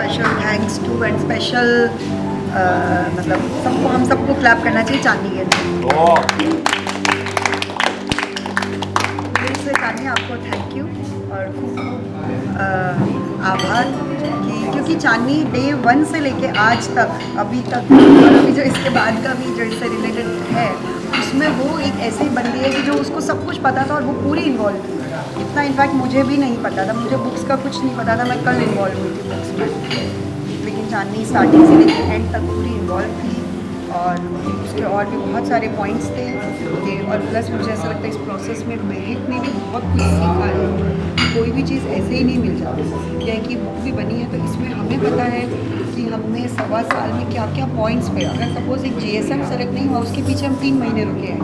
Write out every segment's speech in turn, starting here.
Special thanks to and special मतलब सबको, हम सबको क्लैप करना चाहिए चांदनी के लिए। दिल से चांदनी आपको थैंक यू और खूब आभार क्योंकि चांदनी डे 1 से लेके आज तक अभी तक और अभी जो इसके बाद का भी जो इससे रिलेटेड है उसमें वो एक ऐसी बंदी है कि जो उसको सब कुछ पता था और वो पूरी इन्वॉल्व थी। इतना इनफैक्ट मुझे भी नहीं पता था, मुझे बुक्स का कुछ नहीं पता था, मैं कल इन्वॉल्व हुई थी बुक्स में, लेकिन चांदनी स्टार्टिंग से लेकर एंड तक पूरी इन्वॉल्व थी और उसके और भी बहुत सारे पॉइंट्स थे और प्लस मुझे ऐसा लगता है इस प्रोसेस में महक ने भी बहुत कुछ सीखा है। कोई भी चीज़ ऐसे ही नहीं मिल जाती। क्या है कि बुक भी बनी है तो इसमें हमें पता है कि हमने 1.25 साल में क्या क्या पॉइंट्स पे, अगर सपोज एक GSM सेलेक्ट नहीं हुआ उसके पीछे हम 3 महीने रुके हैं,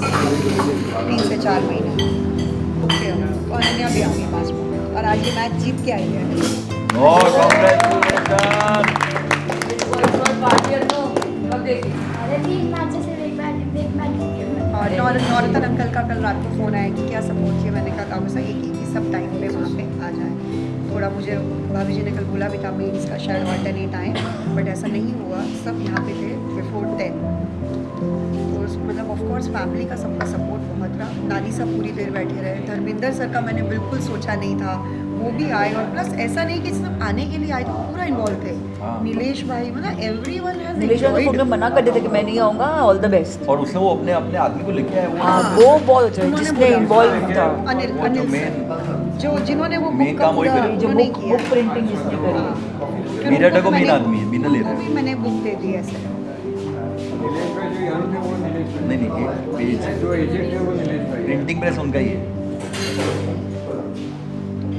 3 से 4 महीने ओके। और अनन्या भी आ गई पास और आज ये मैच जीत के आई है। और नॉर्थन अंकल का कल रात को फ़ोन आया कि क्या सपोर्ट किया, मैंने कहा काम सही कि सब टाइम पे वहाँ पे आ जाए। थोड़ा मुझे भाभी जी ने कल बोला भी था मीन्स का शायद ऑल्टरनेट आए, बट ऐसा नहीं हुआ, सब यहाँ पे थे बिफोर 10। तो मतलब ऑफकोर्स फैमिली का सबका सपोर्ट बहुत रहा। नानी सब पूरी देर बैठे रहे। धर्मेंद्र सर का मैंने बिल्कुल सोचा नहीं था, वो भी आए और प्लस ऐसा नहीं कि सिर्फ आने के लिए आए थे, पूरा इन्वॉल्व थे। नीलेश भाई मतलब एवरीवन हैज एंजॉयड। तो मना कर देते कि मैं नहीं आऊँगा, ऑल द बेस्ट। और उसने वो अपने अपने आदमी को लेके आया, वो बहुत अच्छा है जिसने इन्वॉल्व था। अनिल जो जिन्होंने वो मेन काम वही करे, जो बुक प्रिंटिंग जिसने करी। मीरा को मेन आदमी है, बिना ले रहा है। मैंने बुक दे दी ऐसे। नहीं पेज प्रिंटिंग प्रेस उनका ही है।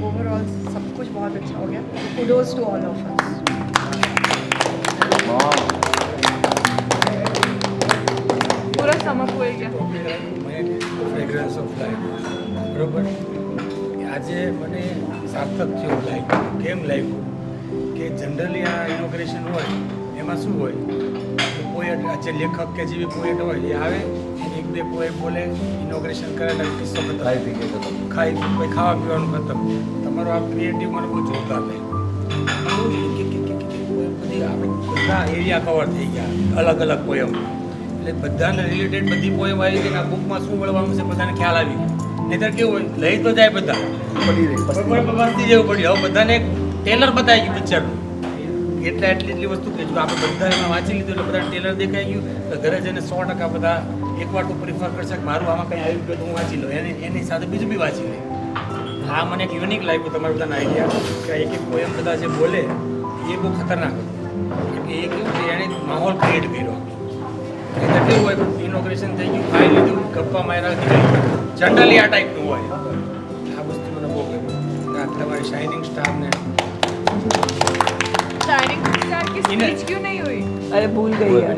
ओवरऑल सब कुछ बहुत अच्छा हो गया। Kudos to all of us. पूरा समझ हुए क्या ફ્રેગ્રન્સ ઓફ લાઈફ બરાબર આજે મને સાર્થક થયું લાગ્યું કેમ લાગ્યું કે જનરલી આ ઇનોગ્રેશન હોય એમાં શું હોય પોએટ જે લેખક કે જે બી પોએટ હોય એ આવે એક બે પોએટ બોલે ઇનોગ્રેશન કરે એટલે કિસ્સો ખતમ ખાઈ કોઈ ખાવા પીવાનું ખતમ તમારો આ ક્રિએટિવ મને બહુ જોરદાર લાગ્યું બધી આપણે બધા એરિયા કવર થઈ ગયા અલગ અલગ પોયમ એટલે બધાને રિલેટેડ બધી પોએમ આવી ગઈ આ બુકમાં શું મળવાનું છે બધાને ખ્યાલ આવી નહીંતર કેવું હોય લઈ તો જાય બધા બસ્તી જેવું પડ્યું હવે બધાને એક ટેલર બતાવી ગયું પિક્ચરનું એટલી વસ્તુ કે જો આપણે બધા એમાં વાંચી લીધું એટલે બધા ટેલર દેખાઈ ગયું તો ઘરે જઈને 100% બધા એકવાર તો પ્રિફર કરશે કે મારું આમાં કંઈ આવી ગયું તો હું વાંચી લઉં એની સાથે બીજું બી વાંચી લે આ મને એક યુનિક લાગ્યું તમારા બધાના આઈડિયા કે એક પોએમ બધા જે બોલે એ બહુ ખતરનાક હતું કારણ કે એ કેવું છે એણે માહોલ ક્રિએટ કર્યો એટલે કેવું હોય ઇનોગ્રેશન થઈ ગયું ખાઈ લીધું ગપ્પા માર્યા નીકળી જનરલી આ ટાઈપનું હોય આ વસ્તુ મને બહુ ગમ્યું તમારી શાઇનિંગ સ્ટારને शायरिंग स्टार की स्पीच क्यों नहीं हुई? अरे भूल गई है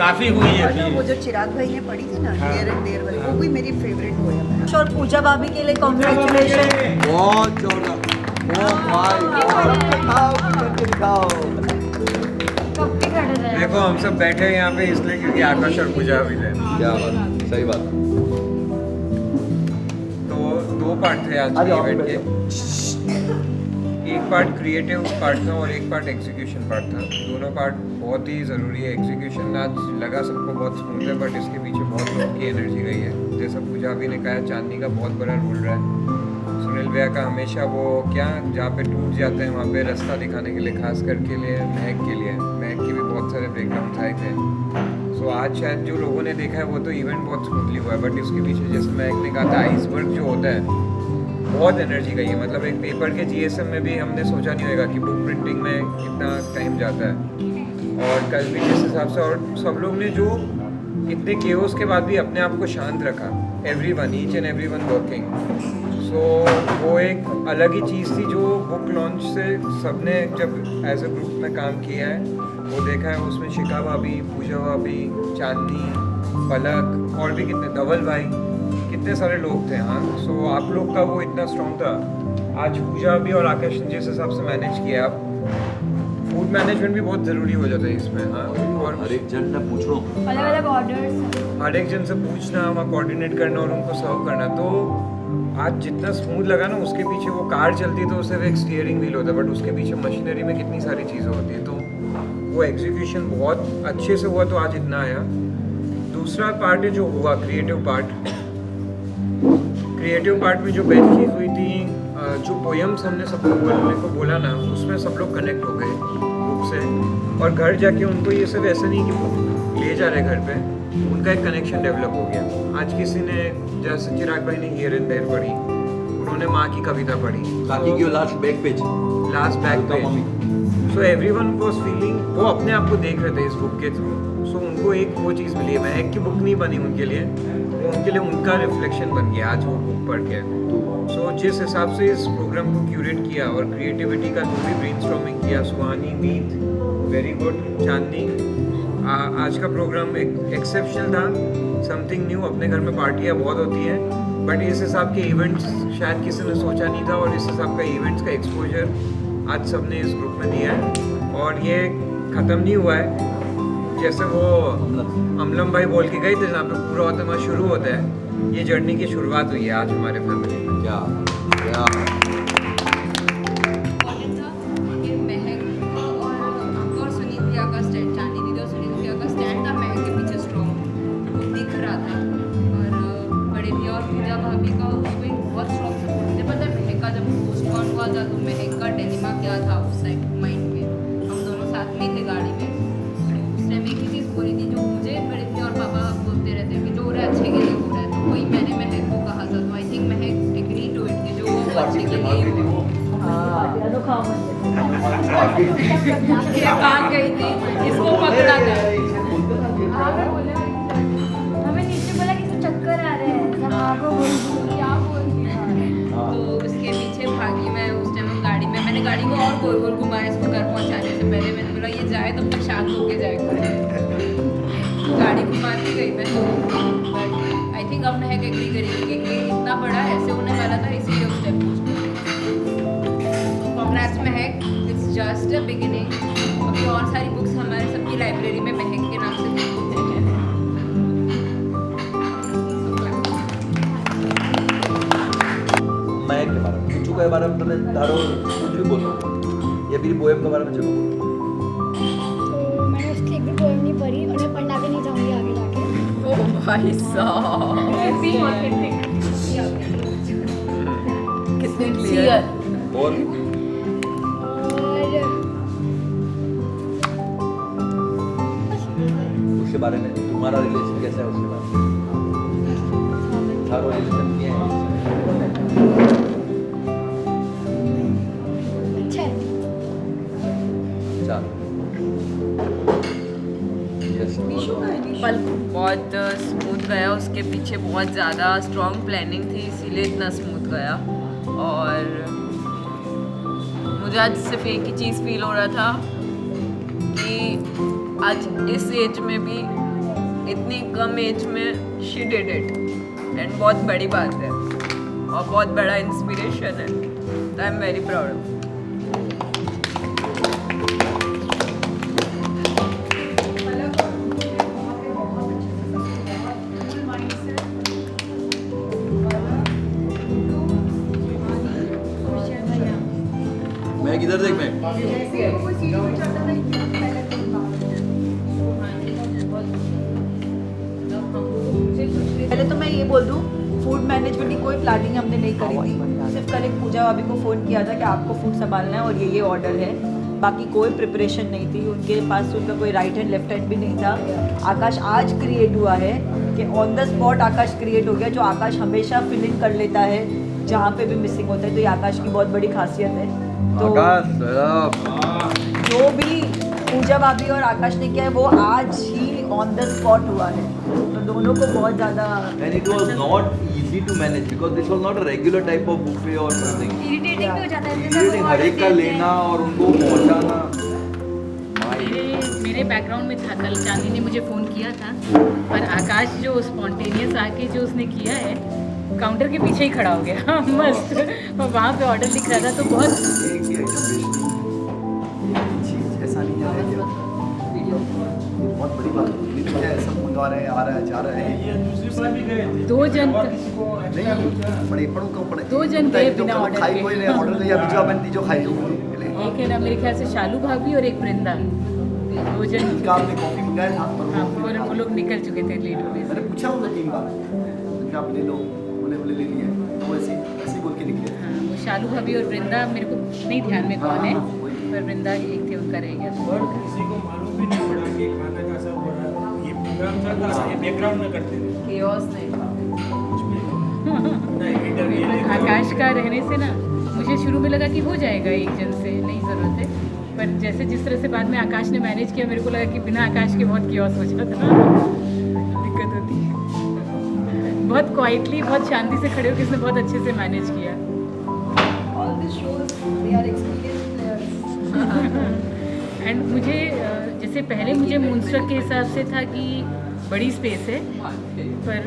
काफी हुई है वो जो चिराग भाई ने पढ़ी थी ना देर एंड देर वाली, वो भी मेरी फेवरेट पोएम है। और पूजा भाभी के लिए कॉन्ग्रेचुलेशन। बहुत जोरदार, देखो हम सब बैठे हैं यहाँ पे इसलिए क्योंकि आकाश और पूजा भी थे। क्या बात, सही बात। तो 2 पार्ट थे आज के इवेंट के। एक पार्ट क्रिएटिव पार्ट था और एक पार्ट एग्जीक्यूशन पार्ट था। दोनों पार्ट बहुत ही ज़रूरी है। एग्जीक्यूशन आज लगा सबको बहुत स्मूथ है बट इसके पीछे बहुत लोगों की एनर्जी गई है। जैसा पूजा भी ने कहा चांदनी का बहुत बड़ा रोल रहा है। सुनील भैया का हमेशा वो क्या जहाँ पे टूट जाते हैं वहाँ पे रास्ता दिखाने के लिए, खास करके लिए महक के लिए, महक के भी बहुत सारे बैकग्राउंड आए थे। सो आज शायद जो लोगों ने देखा है वो तो इवेंट बहुत स्मूथली हुआ है बट इसके पीछे जैसे महक ने कहा था आइसबर्ग जो होता है बहुत एनर्जी गई है। मतलब एक पेपर के GSM में भी हमने सोचा नहीं होगा कि बुक प्रिंटिंग में कितना टाइम जाता है। और कल भी जिस हिसाब से और सब लोग ने जो इतने केओस के बाद भी अपने आप को शांत रखा, everyone each and everyone working. So वो एक अलग ही चीज़ थी जो बुक लॉन्च से सबने जब एज ए ग्रुप में काम किया है वो देखा है। उसमें शिखा भाभी, पूजा भाभी, चांदनी, पलक और भी कितने धवल भाई कितने सारे लोग थे। हाँ सो आप लोग का वो इतना स्ट्रॉन्ग था। आज पूजा भी और आकाश ने जिस हिसाब से मैनेज किया, आप फूड मैनेजमेंट भी बहुत ज़रूरी हो जाता है इसमें। हाँ और हर एक जन ने पूछो, अलग अलग ऑर्डर्स हर एक जन से पूछना, वहाँ कोऑर्डिनेट करना और उनको सर्व करना। तो आज जितना स्मूथ लगा ना उसके पीछे वो कार चलती तो सिर्फ एक स्टीयरिंग व्हील होता, बट उसके पीछे मशीनरी में कितनी सारी चीज़ें होती है, तो वो एग्जीक्यूशन बहुत अच्छे से हुआ तो आज इतना आया। दूसरा पार्ट है जो हुआ क्रिएटिव पार्ट में जो बेस्ट चीज़ हुई थी, जो पोएम्स हमने सबको बोलने को बोला ना, उसमें सब लोग कनेक्ट हो गए बुक से, और घर जाके उनको ये सब ऐसा नहीं कि बुक ले जा रहे घर पे, उनका एक कनेक्शन डेवलप हो गया। आज किसी ने, जैसे चिराग भाई ने हियर एंड देयर पढ़ी, उन्होंने माँ की कविता पढ़ी, बाकी की last back page so everyone was feeling, वो अपने आप को देख रहे थे इस बुक के थ्रू, सो उनको एक वो चीज़ मिली है। महक की बुक नहीं बनी उनके लिए, वो उनके लिए उनका रिफ्लेक्शन बन गया आज वो बुक पढ़ के। सो जिस हिसाब से इस प्रोग्राम को क्यूरेट किया और क्रिएटिविटी का जो भी ब्रेनस्टॉर्मिंग किया, सुहानी, मीत, वेरी गुड, चांदनी, आज का प्रोग्राम एक एक्सेप्शनल था, समथिंग न्यू। अपने घर में पार्टियाँ बहुत होती हैं, बट इस हिसाब के इवेंट्स शायद किसी ने सोचा नहीं था, और इस हिसाब का इवेंट्स का एक्सपोजर आज सबने इस ग्रुप में दिया है। और ये ख़त्म नहीं हुआ है, जैसे वो अमलम भाई बोल के गए थे, जहाँ पे पूरा होता शुरू होता है, ये जर्नी की शुरुआत हुई है आज हमारे फैमिली में। क्या और सुनील भैया का स्टैंड, चांदी दीदी और सुनील भैया का स्टैंड था महक के पीछे स्ट्रॉन्ग, वो दिख रहा था। और बड़े भैया और पूजा भाभी का उसको एक बहुत स्ट्रॉन्ग सपोर्ट। मुझे पता है महक का जब पोस्टपोन हुआ था तो महक का डिलेमा क्या था उस साइड माइंड में, हम दोनों साथ में थे गाड़ी में। उस टाइम एक ही चीज़ बोली थी जो मुझे बड़े भैया और पापा बोलते रहते हैं कि जो हो रहा है अच्छे के लिए हो रहा है, तो वही मैंने महक को कहा था। तो I think Mahak agree to it कि जो वो अच्छे के लिए ही हो। भाग गई थी, इसको पकड़ा था। हमें नीचे बोला कि चक्कर आ रहे हैं, क्या बोल तो उसके पीछे भागी मैं। उस टाइम गाड़ी में मैंने गाड़ी को और गोल गोल घुमाया इसको घर पहुंचाने से पहले। मैंने बोला ये जाए तब तक शांत होके जाएगा, गाड़ी घुमाती गई मैं। बट आई थिंक अब महक एग्री करेगी कि इतना बड़ा ऐसे होने वाला था, इसीलिए उस time congrats Mahak, it's just a beginning. अभी और सारी बुक्स हमारे सबकी लाइब्रेरी में महक के नाम से लिखी हैं। महक के बारे में, किच्चू के बारे में तने धारो कुछ भी बोलो, या फिर पोएम के बारे में चलो। तो मैंने उसकी एक भी पोएम नहीं पढ़ी और मैं पढ़ना भी नहीं चाहूँगी आगे जाके। ओह भाई साहब, कितने क्लियर। और उसके बारे में तुम्हारा रिलेशन कैसा है, उसके बारे में धारो रिलेशन क्या है? अच्छा है। चलो यस, पल बहुत स्मूथ गया, उसके पीछे बहुत ज़्यादा स्ट्रॉन्ग प्लानिंग थी, इसीलिए इतना स्मूथ गया। और मुझे आज सिर्फ एक ही चीज़ फील हो रहा था कि आज इस एज में भी, इतनी कम एज में शी डिड इट, एंड बहुत बड़ी बात है और बहुत बड़ा इंस्पिरेशन है। I am very proud. मैं किधर देख मैं पहले तो मैं ये बोल दूँ, फूड मैनेजमेंट की कोई प्लानिंग हमने नहीं करी थी। सिर्फ कल एक पूजा भाभी को फ़ोन किया था कि आपको फूड संभालना है और ये ऑर्डर है, बाकी कोई प्रिपरेशन नहीं थी। उनके पास उनका कोई राइट हैंड लेफ्ट हैंड भी नहीं था। आकाश आज क्रिएट हुआ है कि on the spot Akash create हो गया, जो आकाश हमेशा फिल इन कर लेता है जहाँ पे भी मिसिंग होता है, तो ये आकाश की बहुत बड़ी खासियत है। तो जो भी पूजा भाभी और आकाश ने किया है वो आज ही ऑन द स्पॉट हुआ है, तो दोनों को बहुत ज़्यादा। and it was not easy to manage because this was not a regular type of buffet or something. Irritating भी हो जाता है Irritating, हर एक का लेना और उनको पहुंचाना। मेरे बैकग्राउंड में था, कल चांदी ने मुझे फ़ोन किया था, पर आकाश जो स्पॉन्टेनियस आके जो उसने किया है, काउंटर के पीछे ही खड़ा हो गया मस्त, और वहाँ पे ऑर्डर लिख रहा था, तो बहुत बहुत बड़ी बात होती है। क्या है, सब मंगवा रहे हैं, आ रहा है, जा रहा है। ये दूसरी बार भी गए थे। 2 जन और किसी को नहीं पड़े पड़ो कम पड़े 2 जन गए बिना ऑर्डर खाई के। कोई नहीं ऑर्डर किया बीजो अपन तीजो खाई लो एक है ना मेरे ख्याल से शालू भाभी और एक वृंदा, 2 जन। काम में कॉफी मंगाया था हाँ, और वो लोग निकल चुके थे लेट होने से। मैंने पूछा उनको 3 बार कि आप ले लो, बोले ले लिए, तो वैसे ऐसे बोल के निकले। हाँ, वो शालू भाभी और वृंदा मेरे को नहीं ध्यान में कौन है, पर वृंदा एक थे, उनका रह गया था। और किसी को मालूम भी नहीं पड़ा कि खाना कैसा हो रहा है। ये प्रोग्राम था तो ये बैकग्राउंड में करते थे chaos नहीं था। कुछ भी नहीं इंटरव्यू आकाश का रहने से ना मुझे शुरू में लगा कि हो जाएगा एक जन से, नहीं ज़रूरत है, पर जैसे जिस तरह से बाद में आकाश ने मैनेज किया, मेरे को लगा कि बिना आकाश के बहुत कियोस हो जाता, दिक्कत होती है। बहुत क्वाइटली, बहुत शांति से खड़े होकर इसने बहुत अच्छे से मैनेज किया। All this shows they are experienced players. And मुझे जैसे पहले मुझे मूनस्ट्रक के हिसाब से था कि बड़ी स्पेस है, पर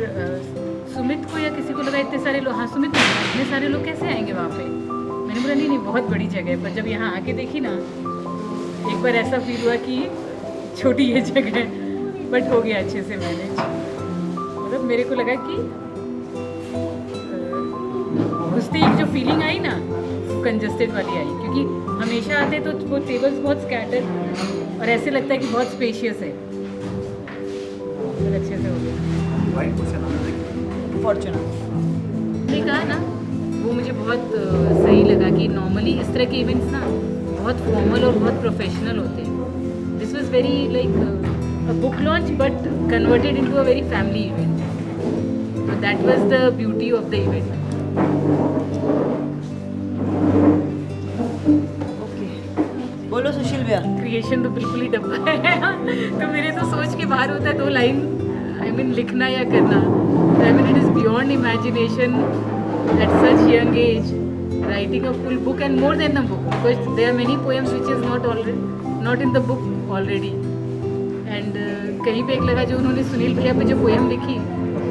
सुमित को या किसी को लगा इतने सारे लोग, हाँ सुमित इतने सारे लोग कैसे आएंगे वहाँ पे। मैंने बोला नहीं बहुत बड़ी जगह है, पर जब यहाँ आके देखी ना तो एक बार ऐसा फील हुआ कि छोटी है जगह, बट हो गया अच्छे से मैनेज। मतलब मेरे को लगा कि घुसते एक जो फीलिंग आई ना वो कंजस्टेड वाली आई, क्योंकि हमेशा आते तो वो टेबल्स बहुत स्कैटर्ड और ऐसे लगता है कि बहुत स्पेशियस है, पर अच्छे से हो गया। वाइट क्वेश्चन आपने कहा ना वो मुझे बहुत सही लगा कि नॉर्मली इस तरह के इवेंट्स ना बहुत फॉर्मल और बहुत प्रोफेशनल होते हैं। This was very like a book launch but converted into a very family event, that was the beauty of the event. बोलो सुशील भैया। क्रिएशन तो बिल्कुल ही डब्बा है तो मेरे तो सोच के बाहर होता है 2 लाइन, आई मीन लिखना या करना, I mean it is beyond imagination at such young age, writing a full book and more than a book, because there are many poems which is not in the book already. And कहीं पे एक लगा जो उन्होंने सुनील भैया पे जो poem लिखी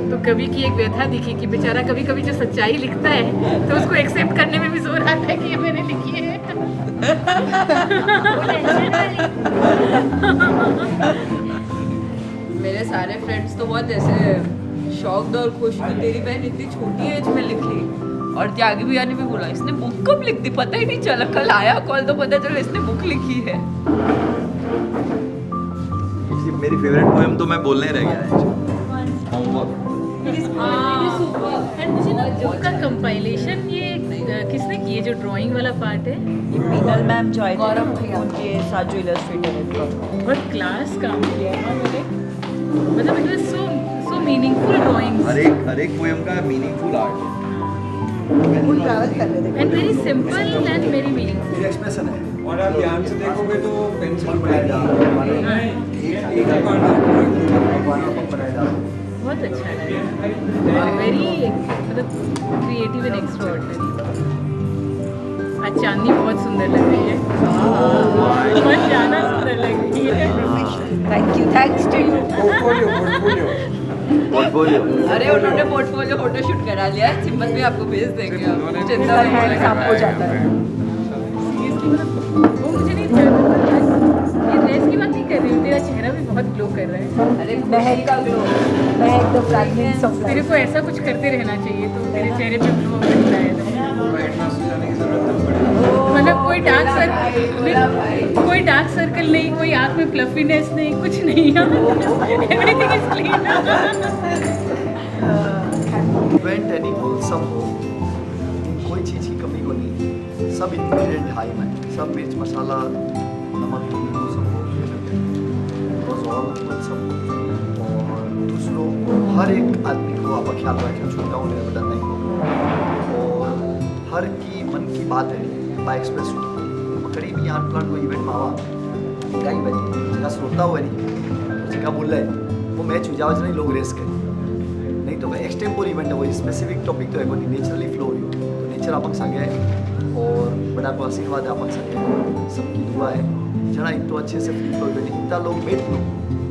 तो कवि की एक व्यथा दिखी कि बेचारा कभी कभी जो सच्चाई लिखता है तो उसको एक्सेप्ट करने में भी जोर आता है कि ये मैंने लिखी है। मेरे सारे फ्रेंड्स तो बहुत ऐसे शॉक्ड और खुश कि तेरी बहन इतनी छोटी एज में लिख ली। और त्यागी भैया ने भी बोला इसने बुक कब लिख दी, पता ही नहीं चला, कल आया कॉल तो पता चला इसने बुक लिखी है। मेरी फेवरेट पोएम तो मैं बोलने रह गया है, होमवर्क। एंड मुझे ना बुक का कंपाइलेशन ये किसने की है, जो ड्राइंग वाला पार्ट है मीनल मैम जो आए गौरव भैया उनके साथ जो इलस्ट्रेटर है बहुत क्लास काम किया है उन्होंने, मतलब it was so meaningful drawings हर एक पोएम का मीनिंगफुल आर्ट है। फुल ट्रैवल कर रहे थे and very simple and very meaningful. ये एक्सप्रेशन है और आप ध्यान से देखोगे तो पेंसिल बनाया जा रहा है, एक ही पार्ट बहुत अच्छा लगा, वेरी मतलब क्रिएटिव एंड एक्स्ट्राऑर्डिनरी। आज चांदनी बहुत सुंदर लग रही है, बहुत ज़्यादा सुंदर लग रही है। Thank you, thanks to you. Portfolio अरे उन्होंने पोर्टफोलियो फोटोशूट करा लिया है, सिम्बल भी आपको भेज देंगे आप, चिंता सर मत हैंड करिए। साफ हो जाता है। सीरियसली मतलब वो मुझे नहीं ध्यान था, ये ड्रेस की बात नहीं कर रही हूँ, तेरा चेहरा भी बहुत ग्लो कर रहा है। अरे महक का glow, Mahak the fragrance of तेरे लाइफ। को ऐसा कुछ करते रहना चाहिए तो तेरे चेहरे पे ग्लो बनता है। मतलब कोई डार्क सर्कल नहीं, कोई आँख में फ्लफीनेस नहीं, कुछ नहीं, everything is clean. Event any wholesome हो, कोई चीज़ की कमी को नहीं, सब इंग्रेडिएंट हाई में, सब मिर्च मसाला नमक नींबू सब होलसम। और दूसरों हर एक आदमी को आप ख्याल रखें, छूटा होने बताता नहीं, और हर की मन की बात है बाय एक्सप्रेस करीब यहाँ प्लान को इवेंट में आवा कई बजे जगह श्रोता हुआ नहीं जगह बोल रहे वो मैच हो जाओ नहीं लोग रेस करें नहीं तो एक्सटेम्पोर इवेंट है, वो स्पेसिफिक टॉपिक तो है कोई नेचुरली फ्लो हो तो नेचर आप संगे और बड़ा को आशीर्वाद आप संगे सबकी दुआ है जना इन तो अच्छे से फ्री फ्लो इवेंट इतना लोग बैठ लो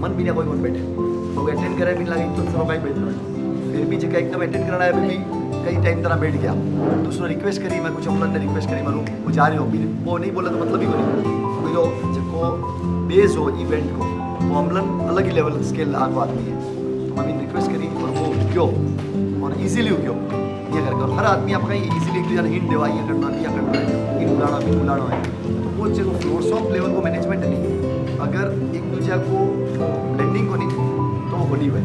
मन भी ना कोई कौन बैठे लोग अटेंड करे भी लगे तो थोड़ा कहीं बैठ लो फिर भी जगह एकदम अटेंड करना है भी कई टाइम तरह बैठ गया दूसरों रिक्वेस्ट करी मैं कुछ अपना रिक्वेस्ट करी मालूम वो जा रहे हो वो नहीं बोला तो मतलब ही कोई जो बेस हो इवेंट को वो वो अम्लन अलग ही लेवल स्केल आगो आदमी है तो आम्ही रिक्वेस्ट करी और वो उग्यो और इजीली उग्यो ये करके और हर आदमी आपका इजीली एक दूसरे हिंट देवा ये करना है ये बुलाना है तो वो जो फ्लोर्स ऑफ लेवल को मैनेजमेंट नहीं अगर एक दूसरे को ब्लेंडिंग को नहीं तो वो होनी हुई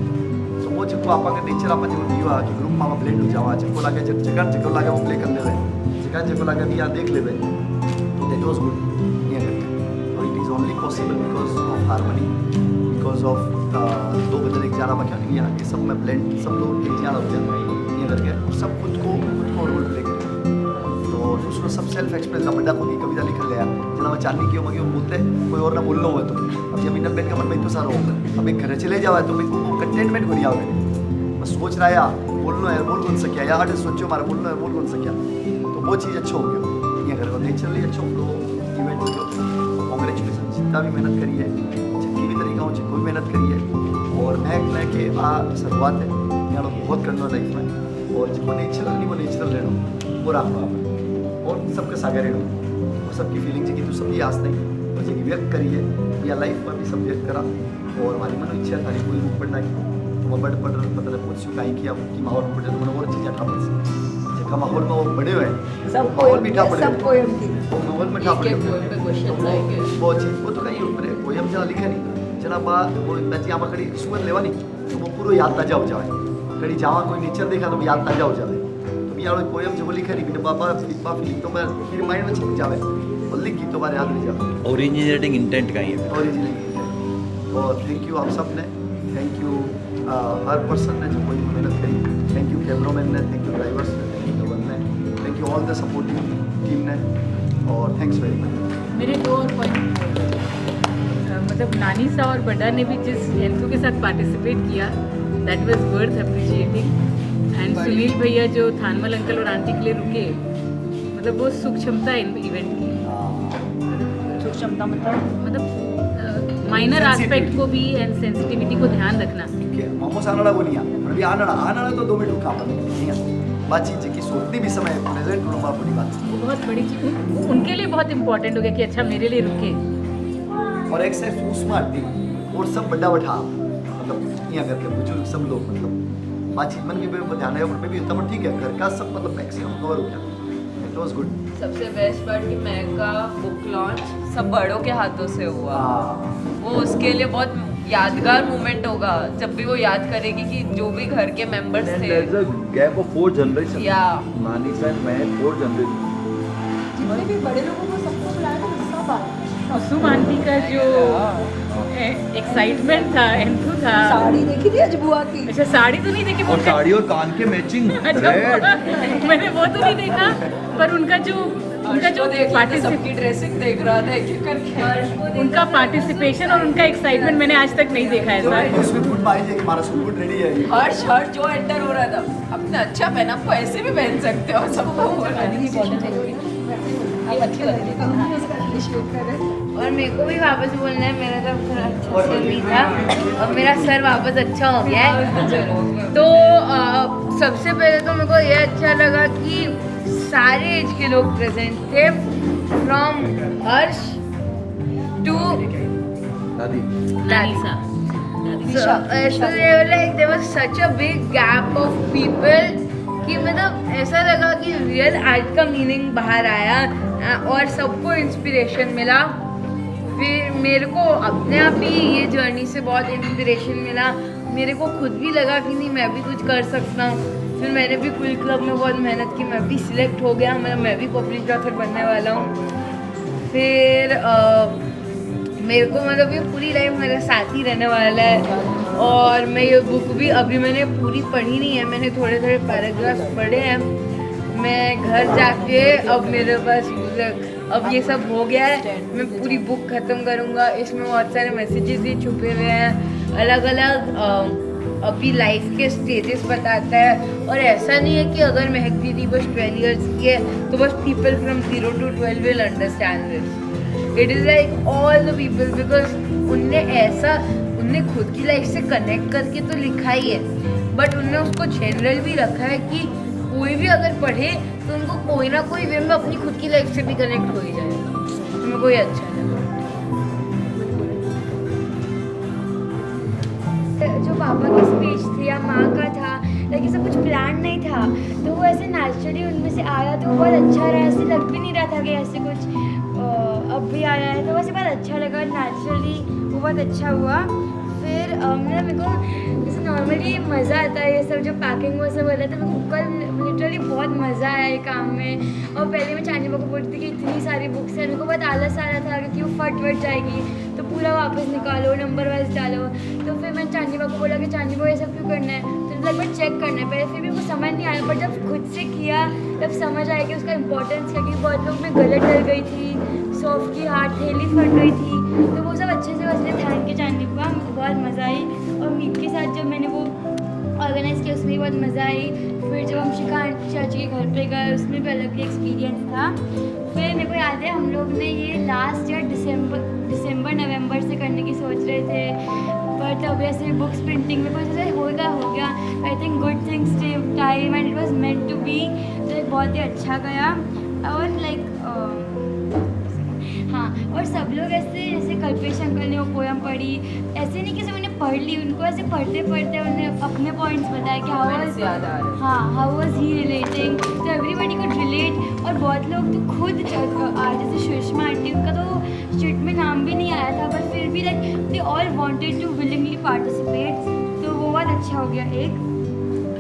तो वो जो आप नेचर आप जो दिया कि ग्रुप में ब्लेंड हो जावा जो लगे जगह जगह लगे वो प्ले कर ले जगह लगे भी यहाँ देख ले तो दैट वाज गुड ये करके और it is only possible because of harmony because of दो बदल एक जाना बाकी नहीं यहाँ ये सब में ब्लेंड सब लोग एक जाना हो जाता है ये करके और सब खुद को रोल प्ले करें तो दूसरों सब सेल्फ एक्सप्रेस का बड़ा खुद ही कविता लिख लिया जना मैं चांदी क्यों मगी वो बोलते कोई और ना बोलना हुआ तो अब जब इन्हें बैठ का मन में तो सारा होगा अब एक घर चले जावा तो मेरे को कंटेनमेंट को नहीं आओगे मैं सोच रहा यार बोलना है बोल कौन सा क्या यार सोचो हमारा बोलना है बोल कौन सा क्या तो वो चीज़ अच्छा हो गया ये घर नेचुरली अच्छा हो इवेंट हो गया कॉन्ग्रेचुलेसन जितना भी मेहनत करी है जितनी भी तरीका हो कोई मेहनत करी है और मैं के आ शुरुआत है यहाँ बहुत करना लाइफ में और जो नेचुरल नहीं वो नेचुरल रहना वो रखना और सबके सागर रहना और सबकी फीलिंग की तो सबकी आस नहीं और जो व्यक्त करी है या लाइफ में भी सब व्यक्त करा और हमारी मन इच्छा थारी कोई बुक पढ़ना की तो मैं बड़ मतलब पूछूँ कहीं किया कि माहौल में पढ़े तो मैंने और चीज़ें ठाप जगह माहौल में वो बड़े हुए सब माहौल भी ठाप सब पोएम थी वो माहौल में ठाप वो चीज़ वो तो कहीं ऊपर है कोई हम जहाँ लिखे नहीं जना बा वो नची यहाँ कड़ी सुगंध लेवा नहीं तो वो पूरा याद ताजा हो जाए कड़ी जावा कोई नेचर देखा तो याद ताजा हो जाए तो यार पोएम जो लिखे नहीं बेटे बाबा लिखा फीलिंग तो मैं मेरे माइंड में छिप जावे और लिख गीतों बारे याद नहीं जावे ओरिजिनेटिंग इंटेंट का ही है ओरिजिनल और थैंक यू आप सब ने थैंक यू हर पर्सन ने जो कोई मेहनत करी थैंक यू कैमरामैन ने थैंक यू ड्राइवर्स ने थैंक यू धवन ने thank you all the supporting team ने और थैंक्स वेरी मच मेरे दो और पॉइंट मतलब नानी सा और बड़ा ने भी जिस एंथू के साथ पार्टिसिपेट किया that was worth appreciating and Sunil भैया जो थानमल अंकल और आंटी के लिए रुके मतलब वो सूक्ष्मता इवेंट की क्षमता मतलब माइनर एस्पेक्ट को भी एंड सेंसिटिविटी को ध्यान रखना मामो सानड़ा वो नहीं अभी आना तो 2 मिनट काम नहीं बातचीत की सोचती भी समय प्रेजेंट होना बड़ी बात बहुत बड़ी चीज उनके लिए बहुत इंपॉर्टेंट हो गया कि अच्छा मेरे लिए रुके और एक से स्मार्ट थी और सब बड़ा बैठा मतलब यहाँ करके बुजुर्ग सब लोग मतलब बातचीत मन के ध्यान है पर भी होता ठीक है घर का सब मतलब मैक्सिमम कवर हो गया इट वाज गुड सबसे बेस्ट पार्ट कि मैं का बुक लॉन्च सब बड़ों के हाथों से हुआ वो उसके लिए बहुत यादगार मोमेंट होगा जब भी वो याद करेगी कि जो भी घर के मेंबर्स थे गैप ऑफ 4 जनरेशन या नानी से मैं 4 जनरेशन जितने भी बड़े लोगों को सबको बुलाया था सब आए कुसुम आंटी का जो एक्साइटमेंट था एंथू था साड़ी देखी थी अजबुआ की अच्छा साड़ी तो नहीं देखी और साड़ी और कान के मैचिंग अच्छा, मैंने वो तो नहीं देखा पर उनका जो सबकी ड्रेसिंग देख रहा था एक करके उनका पार्टिसिपेशन और उनका एक्साइटमेंट मैंने आज तक नहीं देखा है सर उसमें गुड बाई है कि हमारा सूट रेडी है हर शर्ट जो एंटर हो रहा था अपने अच्छा पहना आपको ऐसे भी पहन सकते हो सबको अच्छी लग रही थी और मेरे को भी वापस बोलना है मेरा तो थोड़ा अच्छा सर नहीं था और मेरा सर वापस अच्छा हो गया है तो सबसे पहले तो मेरे को ये अच्छा लगा कि सारे एज के लोग प्रेजेंट थे from Harsh to dadi Nanisa there was such a big gap of people कि मतलब ऐसा लगा कि रियल आर्ट का मीनिंग बाहर आया और सबको इंस्पिरेशन मिला फिर मेरे को अपने आप ही ये जर्नी से बहुत इंस्पिरेशन मिला मेरे को खुद भी लगा कि नहीं मैं भी कुछ कर सकता हूँ फिर मैंने भी क्विल क्लब में बहुत मेहनत की मैं भी सिलेक्ट हो गया मैं भी पब्लिक ऑथर बनने वाला हूँ फिर मेरे को मतलब ये पूरी लाइफ मेरा साथ ही रहने वाला है और मैं ये बुक भी अभी मैंने पूरी पढ़ी नहीं है मैंने थोड़े थोड़े पैराग्राफ्स पढ़े हैं मैं घर जाके अब मेरे पास अब ये सब हो गया है मैं पूरी बुक ख़त्म करूँगा इसमें बहुत सारे मैसेजेस भी छुपे हुए हैं अलग अलग अभी लाइफ के स्टेजेस बताता है और ऐसा नहीं है कि अगर महक दीदी बस 12 इयर्स की है तो बस people from 0 to 12 will understand this it is like all the people because उनने खुद की लाइफ से कनेक्ट करके तो लिखा ही है बट उनने उसको जनरल भी रखा है कि कोई भी अगर पढ़े तो उनको कोई ना कोई वे में अपनी खुद की लाइफ से भी कनेक्ट हो ही जाएगा तो मेरे को ये अच्छा लगा पापा की स्पीच थी या माँ का था, लेकिन सब कुछ प्लान नहीं था, तो वो ऐसे नेचुरली उनमें से आया तो बहुत अच्छा रहा। ऐसे लग भी नहीं रहा था कि ऐसे कुछ अब भी आया है, तो वैसे बहुत अच्छा लगा, नेचुरली वो बहुत अच्छा हुआ। फिर मतलब मेरे को जैसे नॉर्मली मज़ा आता है ये सब जो पैकिंग वो सब होता है, तो मेरे को कल लिटरली बहुत मज़ा आया ये काम में। और पहले मैं चांदी को बोलती थी कि इतनी सारी बुक्स है, मेरे को बहुत आलस आ रहा था क्योंकि वो फट जाएगी, तो पूरा वापस निकालो, नंबर वाइज डालो। तो फिर मैंने चांदी को बोला कि चांदी को ये सब क्यों करना है, तो लगभग चेक करना है। पहले फिर भी वो समझ नहीं आया, पर जब खुद से किया तब समझ आया कि उसका इंपॉर्टेंस क्या, क्योंकि बहुत लोग में गलत डल गई थी, सॉफ्ट की हाथ थैली फट गई थी, तो वो सब अच्छे से बस थैंक यू चांदी को, हमको बहुत मज़ा आई। और मीत के साथ जब मैंने वो ऑर्गेनाइज़ किया उसमें भी बहुत मज़ा आई। फिर जब हम शिखान चाची के घर पे गए उसमें भी अलग ही एक्सपीरियंस था। फिर मेरे को याद है हम लोग ने ये लास्ट ईयर दिसंबर नवंबर से करने की सोच रहे थे, बट अब ऐसे बुक्स प्रिंटिंग में कुछ ऐसे हो गया। I think good things take time and it was meant to be, तो बहुत ही अच्छा गया। और लाइक हाँ, और सब लोग ऐसे जैसे कल्पेश अंकल ने वो पोयम पढ़ी, ऐसे नहीं कि सब उन्हें पढ़ ली, उनको ऐसे पढ़ते उन्हें अपने पॉइंट्स बताए कि हाउ वाज ही रिलेटिंग, तो एवरीबडी कुड रिलेट। और बहुत लोग तो खुद आज जैसे सुषमा आंटी, उनका तो शीट में नाम भी नहीं आया था, पर फिर भी like they all wanted to willingly participate, तो वो बहुत अच्छा हो गया एक।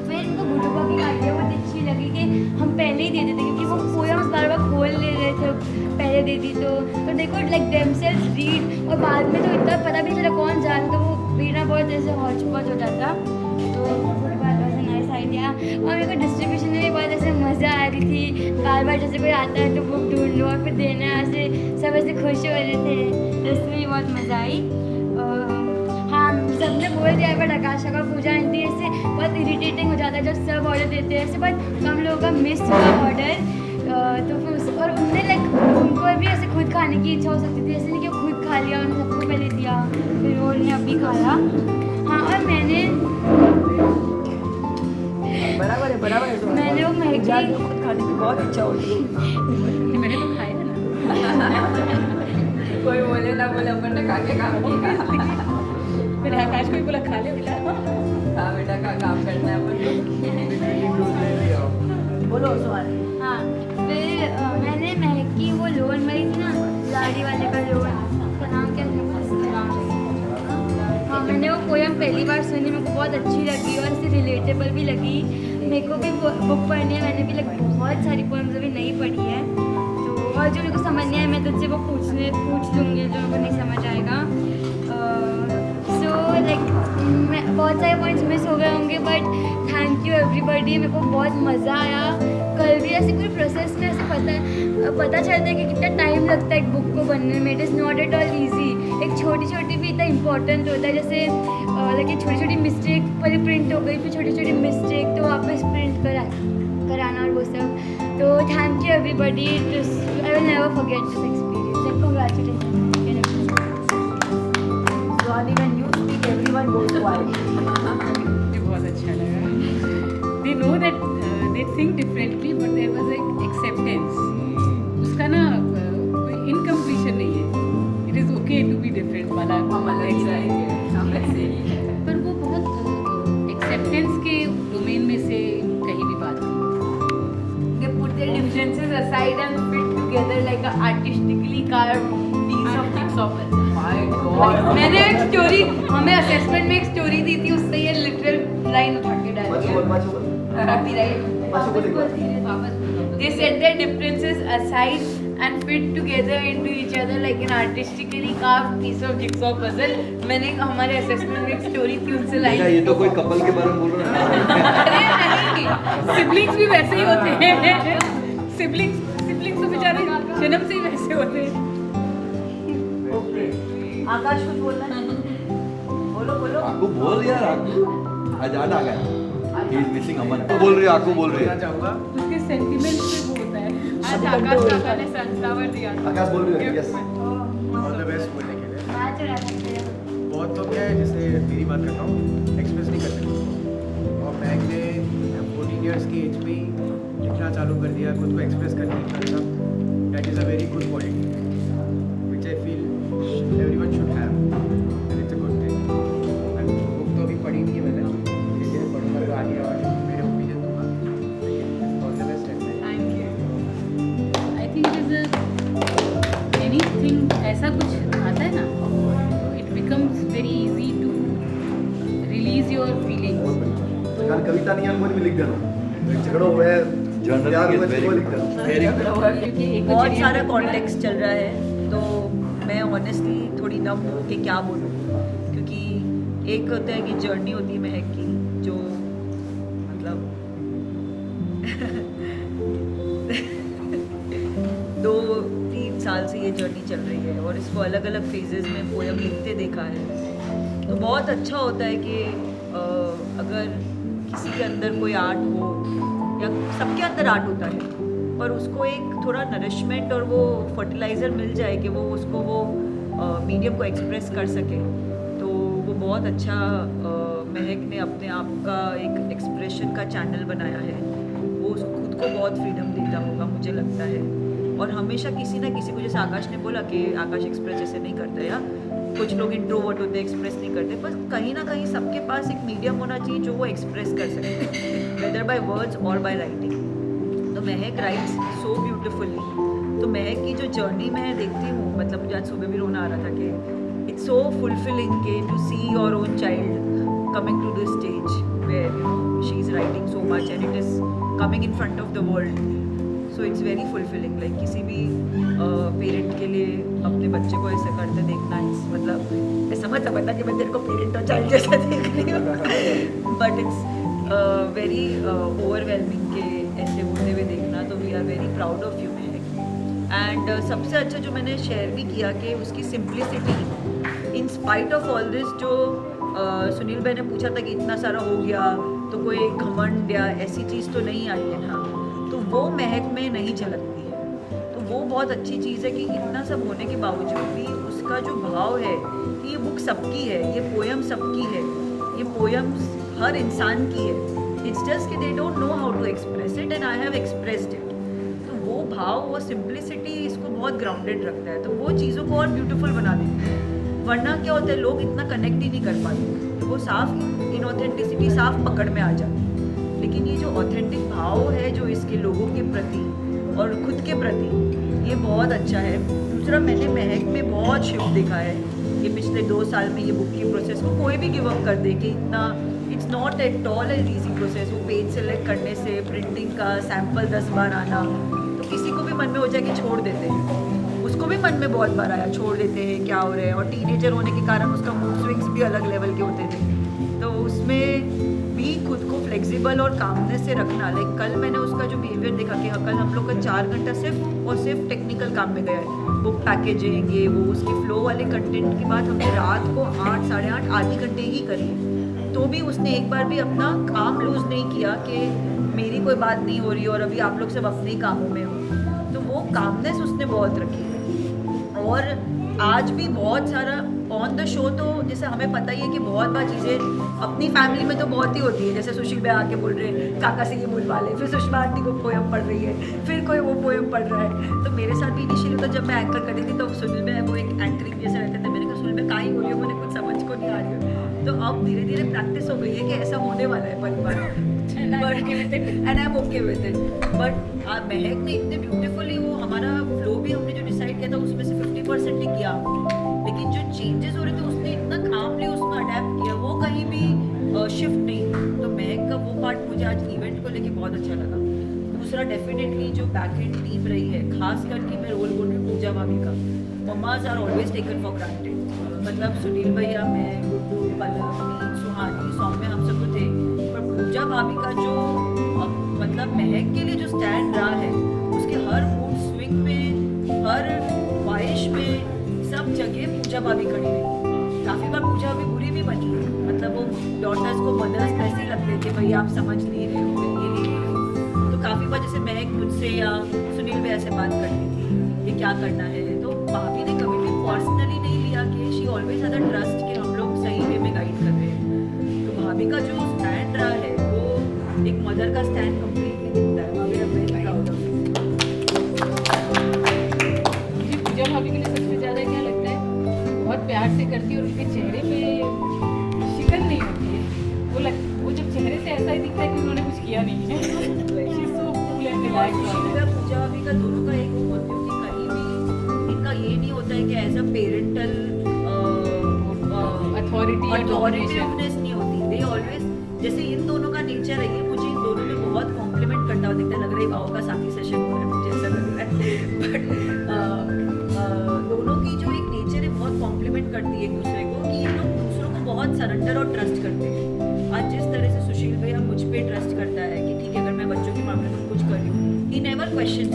फिर उनको गुरुबा की आइडिया बहुत अच्छी लगी कि हम पहले ही दे देते, क्योंकि वो पोएम्स बार खोल ले रहे थे, पहले दे दी तो they could like themselves read, और बाद में तो इतना पता भी नहीं चला कौन जान, तो वो पीना बहुत ऐसे हौच पौच हो जाता। तो गुरुबा वॉज अ नाइस आइडिया। और मेरे को डिस्ट्रीब्यूशन में भी बहुत ऐसे मज़ा आ रही थी, बार जैसे कोई आता है तो बुक ढूंढ लो और फिर देना, ऐसे सब ऐसे खुश हो रहे थे, तो इसमें भी बहुत मज़ा आई। हाँ, सबने बोल दिया, बट आकाशा का पूजा आंटी ऐसे बहुत इरिटेटिंग हो जाता है जब सब ऑर्डर देते हैं, ऐसे बहुत कम लोगों का मिस हुआ ऑर्डर। तो फिर और उनने लाइक उनको भी ऐसे खुद खाने की इच्छा हो सकती थी, ऐसे नहीं कि खुद खा लिया, उन्होंने सबको पहले दिया, फिर वो उन्हें अभी खाया। हाँ, और मैंने बराबर है मैंने वो महकी खुद खाने की बहुत इच्छा होती है। मैंने तो खाया ना। कोई बोले ना बोले, अपन ने खा के काम किया। फिर आकाश को भी बोला खा ले बेटा, हाँ बेटा का काम करना है अपन को। बोलो सवाल। हाँ, फिर मैंने महकी वो लोन मरी थी ना, लाड़ी वाले का लोन, उसका नाम क्या था? हाँ, मैंने वो पोयम पहली बार सुनी, मेरे को बहुत अच्छी लगी और इससे रिलेटेबल भी लगी। मेरे को भी बुक पढ़नी है, मैंने भी लाइक बहुत सारी पोएम्स अभी नहीं पढ़ी है, तो और जो मेरे को समझ नहीं आया मैं तुझसे वो पूछ लूँगी जो मेरे को नहीं समझ आएगा। सो लाइक मैं बहुत सारे पॉइंट्स मिस हो गए होंगे, बट थैंक यू एवरीबॉडी, मेरे को बहुत मज़ा आया। कल भी ऐसे पूरे प्रोसेस में ऐसे पता चलता है कि कितना टाइम लगता है एक बुक को बनने में। It is not at all easy, एक छोटी भी इतना इंपॉर्टेंट होता है, जैसे लाइक छोटी मिस्टेक पहले प्रिंट हो गई, फिर छोटी मिस्टेक तो वापस प्रिंट कराना और वो सब। तो thank you everybody, I will never forget this experience and congratulation. When you speak, everyone goes quiet. मुझे बहुत अच्छा लगा। They know that they think differently, but there was like acceptance. उसका ना कोई इनकम्प्लीशन नहीं है। It is okay to be different वाला हम अलग ही रहेंगे, हम ऐसे ही हैं। पर वो बहुत एक्सेप्टेंस के डोमेन में से कहीं भी बात नहीं। They put their differences aside and fit together like a artistically carved piece of jigsaw puzzle. My God! मैंने एक स्टोरी, हमें असेसमेंट में एक स्टोरी दी थी, उससे ये लिटरल लाइन उठा के डाल दिया। Copyright. They set their differences aside and fit together into each other like an artistically carved piece of jigsaw puzzle. मैंने हमारे असेसमेंट में एक स्टोरी थी, उनसे लाइन। ये तो कोई कपल के बारे में बोल रहा है। अरे नहीं, सिबलिंग्स भी वैसे ही होते हैं। सिबलिंग्स तो बेचारे जन्म से ही वैसे होते हैं। आकाश कुछ बोलना है? बोलो। आपको बोल यार, आपको आजाद आ गया। He is missing अमन। तो बोल रही है, आपको बोल रही है। चाहूँगा उसके सेंटिमेंट पे वो होता है। आज आकाश काका ने सनफ्लावर दिया था। आकाश बोल रही है, यस। ऑल द बेस्ट बोलने के लिए। बात चला सकते हैं। बहुत लोग क्या है, जैसे मेरी बात करता हूँ, एक्सप्रेस नहीं कर सकते, और मैंने 14 ईयर्स की एज में ही लिखना चालू कर दिया, खुद को एक्सप्रेस करने की मतलब that is a very good quality which I feel everyone should have, and it's a good thing. Book तो अभी पढ़ी नहीं है, कविता नहीं है, भी लिख देना, झगड़ा हुआ है, Journaling प्यार is हुआ है, very वो good. लिख देना। Very good. क्योंकि एक बहुत सारा कॉन्टेक्स्ट चल रहा है, तो मैं ऑनेस्टली थोड़ी नम हूँ कि क्या बोलूँ, क्योंकि एक होता है कि जर्नी होती है महक की, जो मतलब 2-3 साल से ये जर्नी चल रही है और इसको अलग अलग फेजेस में पोयम लिखते देखा है। तो बहुत अच्छा होता है कि अगर किसी के अंदर कोई आर्ट हो, या सबके अंदर आर्ट होता है, पर उसको एक थोड़ा नरिशमेंट और वो फर्टिलाइज़र मिल जाए कि वो उसको वो मीडियम को एक्सप्रेस कर सके, तो वो बहुत अच्छा महक ने अपने आप का एक एक्सप्रेशन का चैनल बनाया है। वो खुद को बहुत फ्रीडम देता होगा मुझे लगता है, और हमेशा किसी ना किसी को, जैसे आकाश ने बोला कि आकाश एक्सप्रेस ऐसे नहीं करता, या कुछ लोग इंट्रोवर्ट होते हैं एक्सप्रेस नहीं करते, पर कहीं ना कहीं सबके पास एक मीडियम होना चाहिए जो वो एक्सप्रेस कर सकते हैं, वेदर बाय वर्ड्स और बाय राइटिंग। तो महक राइट्स सो ब्यूटिफुली। तो महक की जो जर्नी मैं देखती हूँ, मतलब मुझे आज सुबह भी रोना आ रहा था कि इट्स सो फुलफिलिंग के to see your own child coming to this stage where she is writing so much and it is coming in front of the world. So it's very fulfilling. Like किसी भी parent के लिए अपने बच्चे को ऐसे करते देखना, मतलब ऐसा मत समझना कि मैं तेरे को पेरेंट और चाइल्ड जैसा देख रही हूँ, बट इट्स वेरी ओवरवेलमिंग के ऐसे होते हुए देखना। तो we are very proud of you Mahak. And सबसे अच्छा जो मैंने शेयर भी किया कि उसकी simplicity in spite of all this, जो सुनील भाई ने पूछा था कि इतना सारा हो गया तो कोई घमंड या ऐसी चीज़ तो नहीं आई है ना, तो वो महक में नहीं झलकती है। तो वो बहुत अच्छी चीज़ है कि इतना सब होने के बावजूद भी उसका जो भाव है कि ये बुक सबकी है, ये पोयम सबकी है, ये पोयम्स हर इंसान की है। इट्स जस्ट कि they don't know how to express it and I have expressed it. तो वो भाव, वो सिंप्लिसिटी इसको बहुत ग्राउंडेड रखता है, तो वो चीज़ों को और ब्यूटीफुल बना देती है। वरना क्या होता है, लोग इतना कनेक्ट ही नहीं कर पाते, तो वो साफ इनऑथेंटिसिटी साफ पकड़ में आ जाती है। लेकिन ये जो ऑथेंटिक भाव है जो इसके लोगों के प्रति और खुद के प्रति, ये बहुत अच्छा है। दूसरा, मैंने महक में बहुत शिफ्ट देखा है ये पिछले 2 साल में। ये बुक की प्रोसेस को कोई भी गिव अप कर दे कि इतना, it's not at all an easy process. वो पेज सेलेक्ट करने से प्रिंटिंग का सैम्पल 10 बार आना, तो किसी को भी मन में हो जाए कि छोड़ देते हैं, उसको भी मन में बहुत बार आया छोड़ देते हैं क्या हो रहा है। और टीनेजर होने के कारण उसका मूड स्विंग्स भी अलग लेवल के होते थे, तो उसमें भी खुद को फ्लेक्सिबल और कामनेस से रखना। लाइक कल मैंने उसका जो बिहेवियर देखा कि कल हम लोग का 4 घंटा सिर्फ और सिर्फ टेक्निकल काम में गया है, बुक पैकेजिंग, ये वो, उसकी फ्लो वाले कंटेंट की बात हमने रात को 8 साढ़े 8 आधी घंटे ही करी है। तो भी उसने एक बार भी अपना काम लूज़ नहीं किया कि मेरी कोई बात नहीं हो रही और अभी आप लोग सब अपने ही कामों में हो। तो वो कामनेस उसने बहुत रखी है। और आज भी बहुत सारा ऑन द शो, तो जैसे हमें पता ही है कि बहुत बार चीज़ें अपनी फैमिली में तो बहुत ही होती है। जैसे सुशील भाई आके बोल रहे हैं काका से ये बुलवा ले, फिर सुषमा आंटी को पोयम पढ़ रही है, फिर कोई वो पोयम पढ़ रहा है। तो मेरे साथ भी इनिशियली तो जब मैं एंकर कर रही थी तो सुनील भाई वो एक एंकरिंग जैसे रहते थे। मैंने कहा सुनील भाई कहीं हो रही हो, मुझे कुछ समझ को नहीं आ रही हो। तो अब धीरे धीरे प्रैक्टिस हो गई है कि ऐसा होने वाला है परिवार, and I am okay with it. But महक ने इतने ब्यूटीफुली वो हमारा फ्लो भी हमने जो डिसाइड किया था उसमें से 50% ही किया, लेकिन जो चेंजेस हो रहे थे उसने इतना कामली उसमें अडेप्ट किया, वो कहीं भी शिफ्ट नहीं। तो महक का वो पार्ट मुझे आज इवेंट को लेके बहुत अच्छा लगा। दूसरा, डेफिनेटली जो बैक एंड टीम रही है, खास करके मैं रोल बोल रही हूँ पूजा भाभी का। Mummas are always taken for granted. मतलब सुनील भैया, मैं, गुड्डू, पल्लवी, सुहानी, सौम्य, हम सब तो थे, पर पूजा भाभी का जो मतलब महक के लिए जो स्टैंड रहा है, उसके हर मूड स्विंग में, हर ख्वाहिश में, सब जगह पूजा भाभी खड़ी रही। काफ़ी बार पूजा भाभी बुरी भी बनी, मतलब वो डॉटर्स को मदर्स ऐसे ही लगते थे, भाई आप समझ नहीं रहे हो, ये नहीं रहे हो। तो काफ़ी बार जैसे महक मुझसे या सुनील भी ऐसे बात करती थी, ये क्या करना है, तो भाभी ने कभी भी पर्सनली नहीं लिया कि she always had a trust कि हम लोग सही वे में गाइड कर रहे हैं। तो भाभी का जो स्टैंड रहा है वो एक मदर का स्टैंड कंप्लीटली दिखता है। भाभी अब वेरी प्राउड ऑफ यू। मुझे पूजा भाभी के लिए सबसे ज़्यादा क्या लगता है, बहुत प्यार से करती है और उनके चेहरे पे शिकन नहीं होती है। वो जब चेहरे से ऐसा ही दिखता है कि उन्होंने कुछ किया नहीं है। She is so cool and relaxed. पूजा भाभी का दोनों का एक होती है कि कहीं भी इनका ये नहीं होता है कि एज अ पेरेंटल अथॉरिटीवनेस नहीं होती। दे ऑलवेज, जैसे इन दोनों का नेचर है विवाहों का साथी सेशन हो रहा है, मुझे ऐसा लग रहा है। बट दोनों की जो एक नेचर है बहुत कॉम्प्लीमेंट करती है एक दूसरे को, कि ये लोग दूसरों को बहुत सरेंडर और ट्रस्ट करते हैं। आज जिस तरह से सुशील भैया मुझ पे ट्रस्ट करता है कि ठीक है अगर मैं बच्चों के मामले में कुछ कर रही हूँ, ही नेवर क्वेश्चन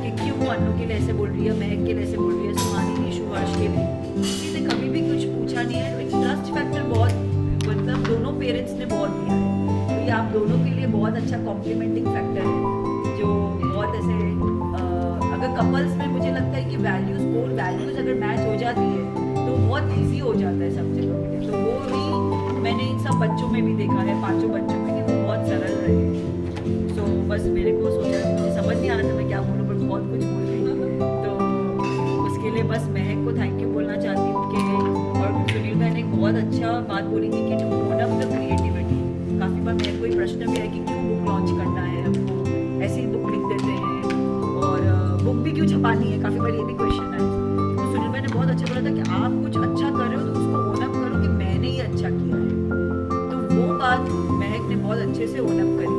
कि क्यों अन्नू के लिए ऐसे बोल रही है, महक के लिए ऐसे बोल रही है, सुहानी निशु हर्ष के लिए, किसी ने कभी भी कुछ पूछा नहीं है। ट्रस्ट फैक्टर बहुत मतलब दोनों पेरेंट्स ने बहुत दिया है, तो ये आप दोनों के लिए बहुत अच्छा कॉम्प्लीमेंटिंग फैक्टर है, जो बहुत ऐसे अगर कपल्स में मुझे लगता है कि वैल्यूज कोर वैल्यूज अगर मैच हो जाती है तो बहुत ईजी हो जाता है सब जगह के लिए। तो वो भी मैंने इन सब बच्चों में भी देखा है, 5 बच्चों में, कि वो बहुत सरल रहे। तो बस मेरे को सोचा, मुझे समझ नहीं आ रहा था मैं क्या बोलूँ, बट बहुत कुछ बोल रही। तो उसके लिए बस महक को थैंक यू बोलना चाहती हूँ कि, और सुनील भाई ने एक बहुत अच्छा बात बोली थी कि to own up the creativity. काफ़ी बार मेरे को एक प्रश्न भी है कि क्यों बुक लॉन्च करना है हमको, ऐसी बुक लिख देते हैं और बुक भी क्यों छपानी है, काफ़ी बार ये भी क्वेश्चन है। तो सुनील भाई ने बहुत अच्छा बोला था कि आप कुछ अच्छा कर रहे हो तो उसको ओन अप करो कि मैंने ही अच्छा किया है। तो वो बात महक ने बहुत अच्छे से ओन अप करी,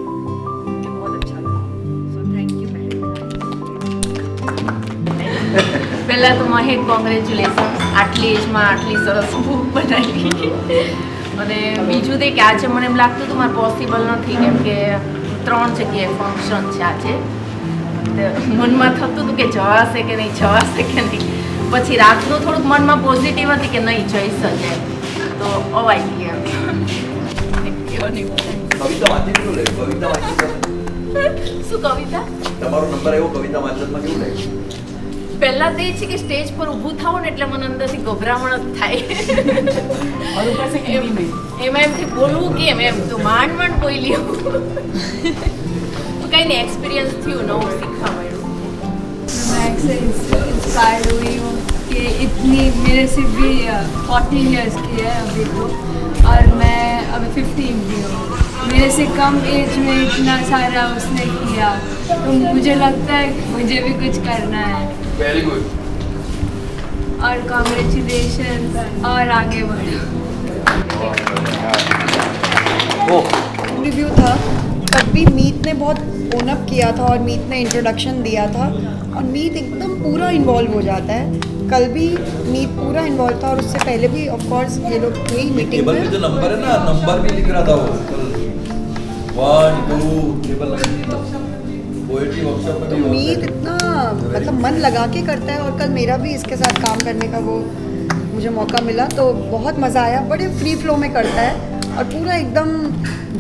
मुझे बहुत अच्छा लगा। सो थैंक यू महक। પહેલાં તો મહેક કોંગ્રેચ્યુલેશન, આટલી એજમાં આટલી સરસ બુક બનાવી. અને બીજું તે કે આજે મને એમ લાગતું હતું મારે પોસિબલ નથી, કેમ કે 3 જગ્યાએ ફંક્શન છે આજે. મનમાં થતું હતું કે જવાશે કે નહીં, જવાશે કે નહીં. પછી રાતનું થોડુંક મનમાં પોઝિટિવ હતી કે નહીં જઈ શકે, તો અવાઈ ગયા. કવિતા વાંચી કેવું લાગ્યું? કવિતા વાંચી શું કવિતા? તમારો નંબર આવ્યો કવિતા વાંચનમાં કેવું લાગ્યું? પહેલા તો એ છે કે સ્ટેજ પર ઊભું થાવ ને એટલે મને અંદરથી ગભરામણ જ થાય. એમાં એમથી બોલવું કેમ એમ, તો માંડ માંડ બોલી હું. તો કંઈ નહીં, એક્સપિરિયન્સ થયું, નવું શીખવા મળ્યું. मैं से इंस्पायर हुई हूँ कि इतनी मेरे से भी 14 इयर्स की है अभी तो, और मैं अभी 15 की हूँ. मेरे से कम एज में इतना सारा उसने किया, तो मुझे लगता है मुझे भी कुछ करना है. Very good. और कॉन्ग्रेचुलेशन, और आगे बढ़ो. रिव्यू था तब भी मीत ने बहुत ओनअप किया था और मीत ने इंट्रोडक्शन दिया था, और मीत एकदम पूरा इन्वॉल्व हो जाता है. कल भी मीत पूरा इन्वॉल्व था, और उससे पहले भी ऑफ कोर्स ये लोग यही मीटिंग टेबल पे जो नंबर है ना, नंबर भी लिख रहा था वो 1 2 टेबल पोएट्री वर्कशॉप में तो भी मीत इतना मतलब मन लगा के करता है. और कल मेरा भी इसके साथ काम करने का वो मुझे मौका मिला, तो बहुत मज़ा आया. बड़े फ्री फ्लो में करता है और पूरा एकदम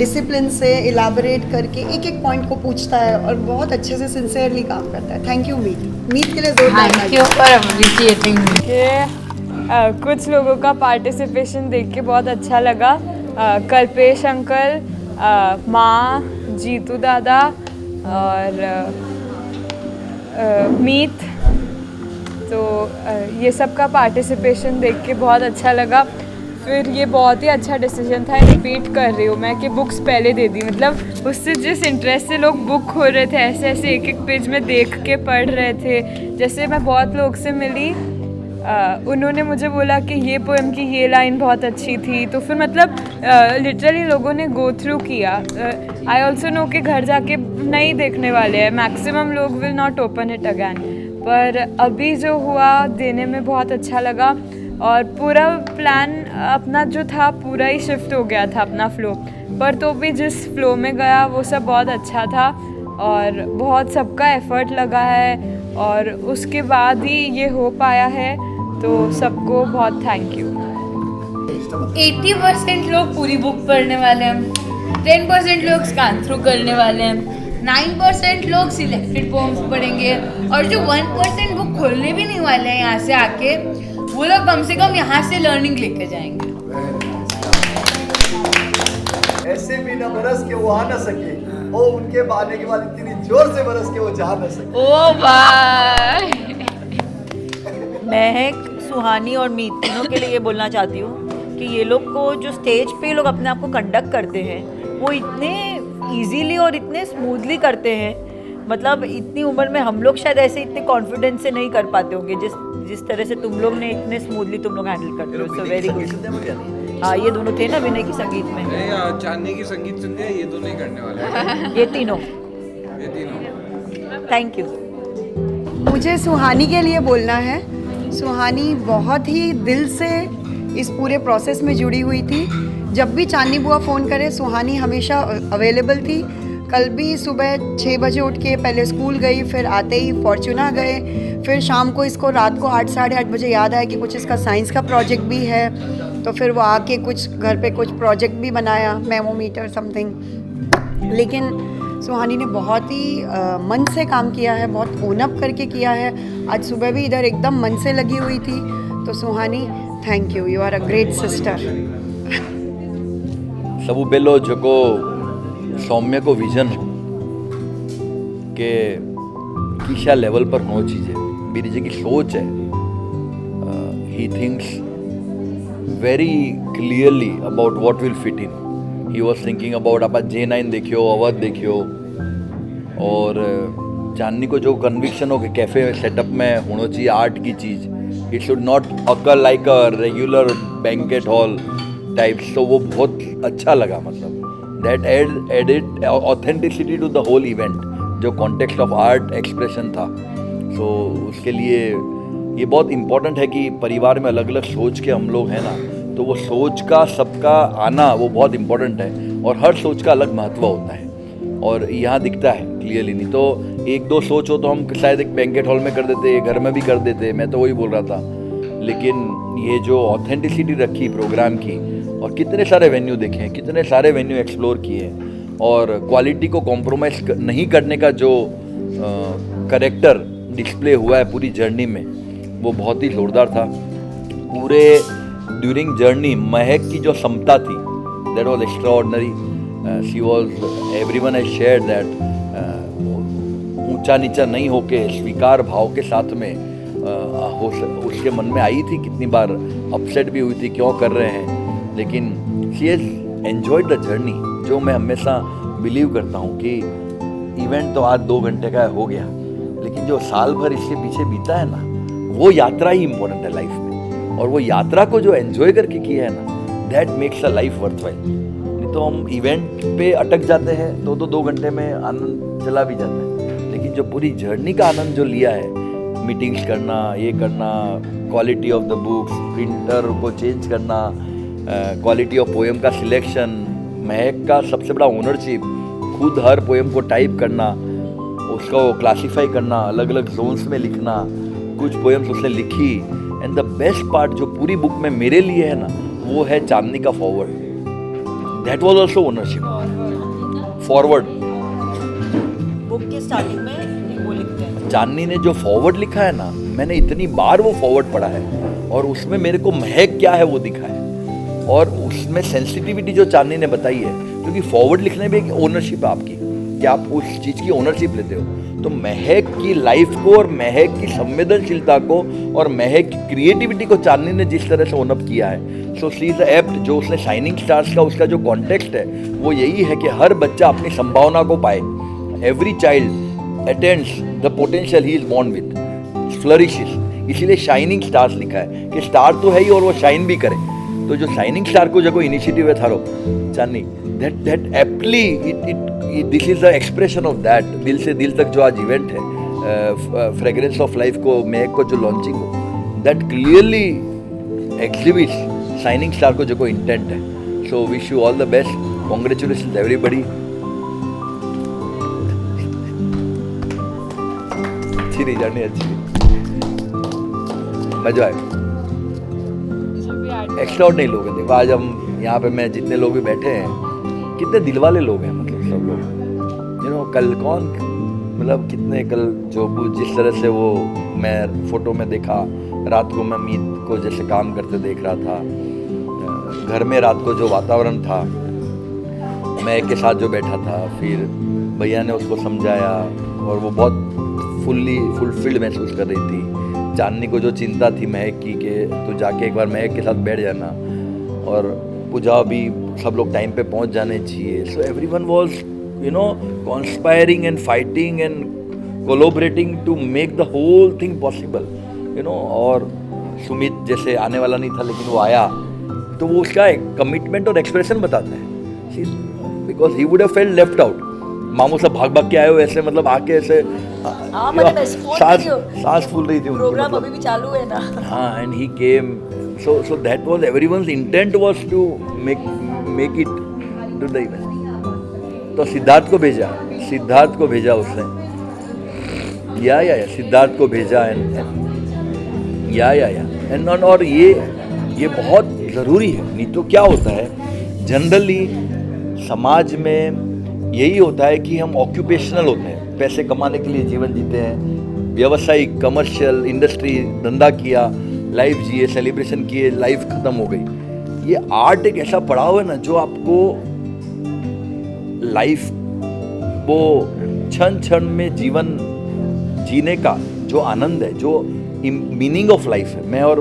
डिसिप्लिन से इलाबोरेट करके एक एक पॉइंट को पूछता है, और बहुत अच्छे से सिंसियरली काम करता है. थैंक यू मीत. मीत के लिए जोरदार कुछ लोगों का पार्टिसिपेशन देख के बहुत अच्छा लगा. कल्पेश अंकल, माँ, जीतू दादा और मीत, तो ये सब का पार्टिसिपेशन देख के बहुत अच्छा लगा. फिर ये बहुत ही अच्छा डिसीजन था, रिपीट कर रही हूँ मैं, कि बुक्स पहले दे दी. मतलब उससे जिस इंटरेस्ट से लोग बुक खो रहे थे, ऐसे ऐसे एक एक पेज में देख के पढ़ रहे थे. जैसे मैं बहुत लोग से मिली, उन्होंने मुझे बोला कि ये पोएम की ये लाइन बहुत अच्छी थी. तो फिर मतलब लिटरली लोगों ने गो थ्रू किया. आई ऑल्सो नो कि घर जाके नहीं देखने वाले हैं, मैक्सिमम लोग will not open it again. पर अभी जो हुआ देने में बहुत अच्छा लगा, और पूरा प्लान अपना जो था पूरा ही शिफ्ट हो गया था अपना फ्लो, पर तो भी जिस फ्लो में गया वो सब बहुत अच्छा था, और बहुत सबका एफर्ट लगा है, और उसके बाद ही ये हो पाया है. तो सबको बहुत थैंक यू. 80% लोग पूरी बुक पढ़ने वाले हैं, 10% लोग स्कैन थ्रू करने वाले हैं, 9% लोग सिलेक्टेड पोम्स पढ़ेंगे, और जो 1% बुक खोलने भी नहीं वाले हैं यहाँ से आके, वो लोग कम से कम यहाँ से लर्निंग लेके जाएंगे. ऐसे भी न बरस के वो आ न सके, और उनके आने के बाद इतनी जोर से बरस के वो जा न सके. ओ भाई, महक, सुहानी और मीत तीनों के लिए ये बोलना चाहती हूँ कि ये लोग को जो स्टेज पे लोग अपने आप को कंडक्ट करते हैं, वो इतने इजीली और इतने स्मूथली करते हैं. मतलब इतनी उम्र में हम लोग शायद ऐसे इतने कॉन्फिडेंस से नहीं कर पाते होंगे जिस तरह से तुम लोग ने इतने स्मूथली तुम लोग हैंडल करते हो. So very good. हाँ, ये दोनों थे ना विनय की संगीत में. चांदनी की संगीत सुन ये दोनों ही करने वाले हैं. ये तीनों थैंक यू। मुझे सुहानी के लिए बोलना है। सुहानी बहुत ही दिल से इस पूरे प्रोसेस में जुड़ी हुई थी। जब भी चांदनी बुआ फ़ोन करे सुहानी हमेशा अवेलेबल थी। कल भी सुबह 6 बजे उठ के पहले स्कूल गई, फिर आते ही फॉर्चूना गए, फिर शाम को इसको रात को 8 साढ़े 8 बजे याद आया कि कुछ इसका साइंस का प्रोजेक्ट भी है, तो फिर वो आके कुछ घर पे कुछ प्रोजेक्ट भी बनाया, मेमोमीटर समथिंग। लेकिन सुहानी ने बहुत ही मन से काम किया है, बहुत ओन अप करके किया है। आज सुबह भी इधर एकदम मन से लगी हुई थी। तो Suhani thank you, you are a great sister. सबू पहलो जो सौम्य को विजन हो कि किसा लेवल पर हो चीज़ें मेरी जी की सोच है। He thinks very clearly about what will fit in. He was thinking about आप J9 देखियो, अवध देखियो, और चांदनी को जो कन्विक्शन हो कि कैफ़े सेटअप में होना चाहिए आर्ट की चीज़, it should not occur like a regular banquet hall types. तो वो बहुत अच्छा लगा, मतलब that added authenticity to the whole event, जो कॉन्टेक्स्ट ऑफ आर्ट एक्सप्रेशन था। सो उसके लिए ये बहुत इम्पॉर्टेंट है कि परिवार में अलग अलग सोच के हम लोग हैं ना, तो वो सोच का सबका आना वो बहुत इम्पॉर्टेंट है, और हर सोच का अलग महत्व होता है, और यहाँ दिखता है क्लियरली। नहीं तो 1-2 सोच हो तो हम शायद एक बैंकेट हॉल में कर देते, घर में भी कर देते, मैं तो वही बोल रहा था। लेकिन ये जो ऑथेंटिसिटी रखी प्रोग्राम की, और कितने सारे वेन्यू देखे हैं, कितने सारे वेन्यू एक्सप्लोर किए हैं, और क्वालिटी को कॉम्प्रोमाइज़ नहीं करने का जो करेक्टर डिस्प्ले हुआ है पूरी जर्नी में, वो बहुत ही ज़ोरदार था। पूरे ड्यूरिंग जर्नी महक की जो समता थी, that was extraordinary. She was, everyone has shared that, ऊंचा नीचा नहीं होके स्वीकार भाव के साथ में उसके मन में आई थी। कितनी बार अपसेट भी हुई थी, क्यों कर रहे हैं, लेकिन she has enjoyed the journey. जो मैं हमेशा बिलीव करता हूँ कि इवेंट तो आज 2 घंटे का हो गया, लेकिन जो साल भर इसके पीछे बीता है ना, वो यात्रा ही इम्पोर्टेंट है लाइफ में, और वो यात्रा को जो एन्जॉय करके किया है ना, that makes a life worthwhile. नहीं तो हम इवेंट पे अटक जाते हैं तो 2 घंटे में आनंद चला भी जाता है, लेकिन जो पूरी जर्नी का आनंद जो लिया है, मीटिंग्स करना, ये करना, quality of the books, printer को चेंज करना, क्वालिटी ऑफ पोएम का सिलेक्शन, महक का सबसे बड़ा ओनरशिप, खुद हर पोएम को टाइप करना, उसको क्लासीफाई करना, अलग अलग जोन्स में लिखना, कुछ पोएम्स उसने लिखी। एंड द बेस्ट पार्ट जो पूरी बुक में मेरे लिए है ना, वो है चांदनी का forward. That was also ownership. Forward book के स्टार्टिंग में वो लिखते हैं, चांदनी ने जो फॉरवर्ड लिखा है ना, मैंने इतनी बार वो फॉरवर्ड पढ़ा है, और उसमें मेरे को महक क्या है वो दिखा है, और उसमें सेंसिटिविटी जो चांदनी ने बताई है, क्योंकि फॉरवर्ड लिखने में एक ओनरशिप है आपकी, कि आप उस चीज़ की ओनरशिप लेते हो। तो महक की लाइफ को, और महक की संवेदनशीलता को, और महक की क्रिएटिविटी को चांदनी ने जिस तरह से ओनअप किया है, सो शी इज एप्ट। जो उसने शाइनिंग स्टार्स का उसका जो कॉन्टेक्स्ट है, वो यही है कि हर बच्चा अपनी संभावना को पाए। Every child attends the potential he is born with, flourishes. इसीलिए शाइनिंग स्टार्स लिखा है कि स्टार तो है ही और वो शाइन भी करे। तो जो शाइनिंग स्टार को जो इनिशिएटिव है थारो चांदनी, that aptly it this is the expression of that. दिल से दिल तक जो आज इवेंट है, फ्रेग्रेंस ऑफ लाइफ को, महक को जो लॉन्चिंग हो, that clearly exhibits shining star को जो इंटेंट है। सो wish you all the best, congratulation everybody. अच्छी रही जर्नी, अच्छी रही, मजा आए। एक्स्ट्राऑर्डिनरी लोग हैं। देखो आज हम यहाँ पे, मैं जितने लोग भी बैठे हैं, कितने दिल वाले लोग हैं, मतलब सब लोग। यू नो कल कौन, मतलब कितने कल जो जिस तरह से वो मैं फोटो में देखा, रात को मैं मीत को जैसे काम करते देख रहा था, घर में रात को जो वातावरण था, मैं एक के साथ जो बैठा था, फिर भैया ने उसको समझाया, और वो बहुत फुलफिल्ड महसूस कर रही थी। चांदनी को जो चिंता थी महक की कि तू जाके एक बार महक के साथ बैठ जाना, और पूजा भी सब लोग टाइम पे पहुंच जाने चाहिए। So everyone was you know conspiring and fighting and collaborating to make the whole thing possible, you know. और सुमित जैसे आने वाला नहीं था, लेकिन वो आया, तो वो उसका एक कमिटमेंट और एक्सप्रेशन बताता है, because he would have felt left out. मामू सब भाग भाग के आए हो ऐसे, मतलब आके ऐसे हाँ मैंने रेस्पॉन्ड किया, सांस फूल रही थी उनकी, प्रोग्राम मतलब। अभी भी चालू है ना। हाँ, and he came, so that was everyone's intent was to make it to the event. तो सिद्धार्थ को भेजा उसने, या सिद्धार्थ को भेजा एंड और ये बहुत ज़रूरी है। नहीं तो क्या होता है, जनरली समाज में यही होता है कि हम ऑक्यूपेशनल होते हैं, पैसे कमाने के लिए जीवन जीते हैं, व्यावसायिक, कमर्शियल, इंडस्ट्री, धंधा किया, लाइफ जिए, सेलिब्रेशन किए, लाइफ ख़त्म हो गई। ये आर्ट एक ऐसा पड़ाव है ना जो आपको लाइफ वो क्षण में जीवन जीने का जो आनंद है, जो मीनिंग ऑफ लाइफ है। मैं और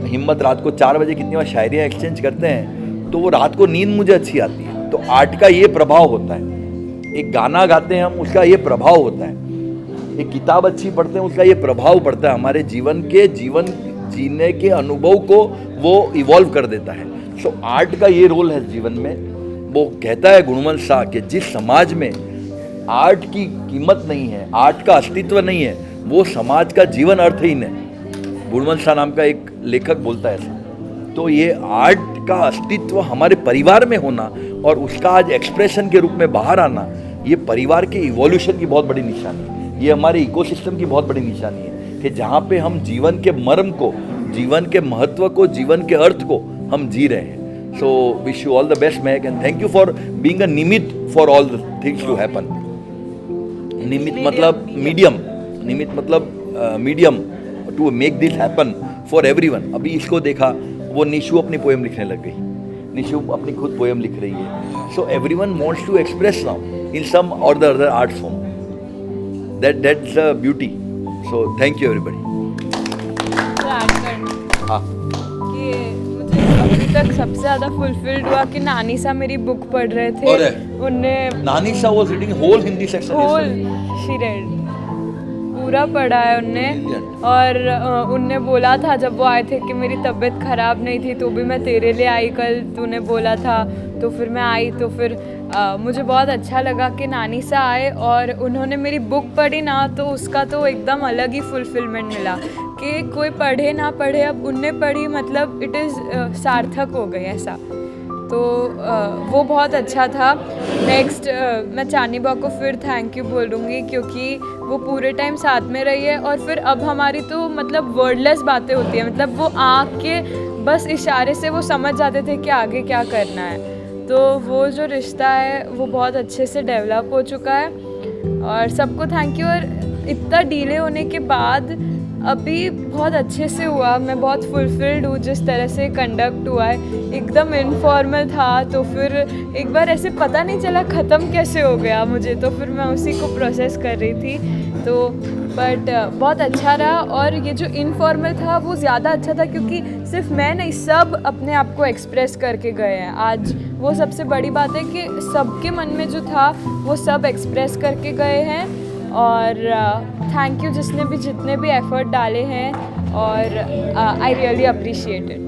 हिम्मत रात को 4 बजे कितनी बार शायरियाँ एक्सचेंज करते हैं, तो वो रात को नींद मुझे अच्छी आती है। तो आर्ट का ये प्रभाव होता है, एक गाना गाते हैं हम, उसका ये प्रभाव होता है, एक किताब अच्छी पढ़ते हैं, उसका ये प्रभाव पड़ता है हमारे जीवन जीने के अनुभव को वो इवॉल्व कर देता है। सो आर्ट का ये रोल है जीवन में। वो कहता है गुणवंत शाह कि जिस समाज में आर्ट की कीमत नहीं है, आर्ट का अस्तित्व नहीं है, वो समाज का जीवन अर्थहीन है। गुणवंत शाह नाम का एक लेखक बोलता है ऐसा। तो ये आर्ट का अस्तित्व हमारे परिवार में होना और उसका आज एक्सप्रेशन के रूप में बाहर आना, ये परिवार के इवोल्यूशन की बहुत बड़ी निशानी है। ये हमारे इकोसिस्टम की बहुत बड़ी निशानी है कि जहाँ पे हम जीवन के मर्म को, जीवन के महत्व को, जीवन के अर्थ को हम जी रहे हैं। So wish you all the best Mahak and thank you for being a nimitt for all the things to happen. निमित्त मतलब medium to make this happen for everyone. अभी इसको देखा, वो निशु अपनी पोएम लिखने लग गई, निशु अपनी खुद पोएम लिख रही है। So everyone wants to express now in some or the other art form. That's the beauty. So thank you everybody. हाँ, कि मुझे अभी तक सबसे ज़्यादा फुलफिल्ड हुआ कि नानी सा मेरी बुक पढ़ रहे थे, उनने नानी सा was reading whole Hindi section, whole she read, पूरा पढ़ा है उनने। और उनने बोला था जब वो आए थे कि मेरी तबीयत ख़राब नहीं थी तो भी मैं तेरे लिए आई कल, तूने बोला था, तो फिर मैं आई। तो फिर मुझे बहुत अच्छा लगा कि नानी सा आए और उन्होंने मेरी बुक पढ़ी ना, तो उसका तो एकदम अलग ही फुलफिलमेंट मिला कि कोई पढ़े ना पढ़े, अब उनने पढ़ी, मतलब इट इज़ सार्थक हो गई ऐसा। तो वो बहुत अच्छा था। नेक्स्ट मैं चांदनी बा को फिर थैंक यू बोलूँगी क्योंकि वो पूरे टाइम साथ में रही है। और फिर अब हमारी तो मतलब वर्डलेस बातें होती है, मतलब वो आँख के बस इशारे से वो समझ जाते थे कि आगे क्या करना है। तो वो जो रिश्ता है वो बहुत अच्छे से डेवलप हो चुका है और सबको थैंक यू। और इतना डिले होने के बाद अभी बहुत अच्छे से हुआ, मैं बहुत फुलफिल्ड हूँ जिस तरह से कंडक्ट हुआ है, एकदम इनफॉर्मल था। तो फिर एक बार ऐसे पता नहीं चला ख़त्म कैसे हो गया मुझे, तो फिर मैं उसी को प्रोसेस कर रही थी। तो बट बहुत अच्छा रहा। और ये जो इनफॉर्मल था वो ज़्यादा अच्छा था क्योंकि सिर्फ मैं नहीं, सब अपने आप को एक्सप्रेस करके गए हैं आज। वो सबसे बड़ी बात है कि सबके मन में जो था वो सब एक्सप्रेस करके गए हैं। और थैंक यू जितने भी एफर्ट डाले हैं और आई रियली अप्रिशिएट इट।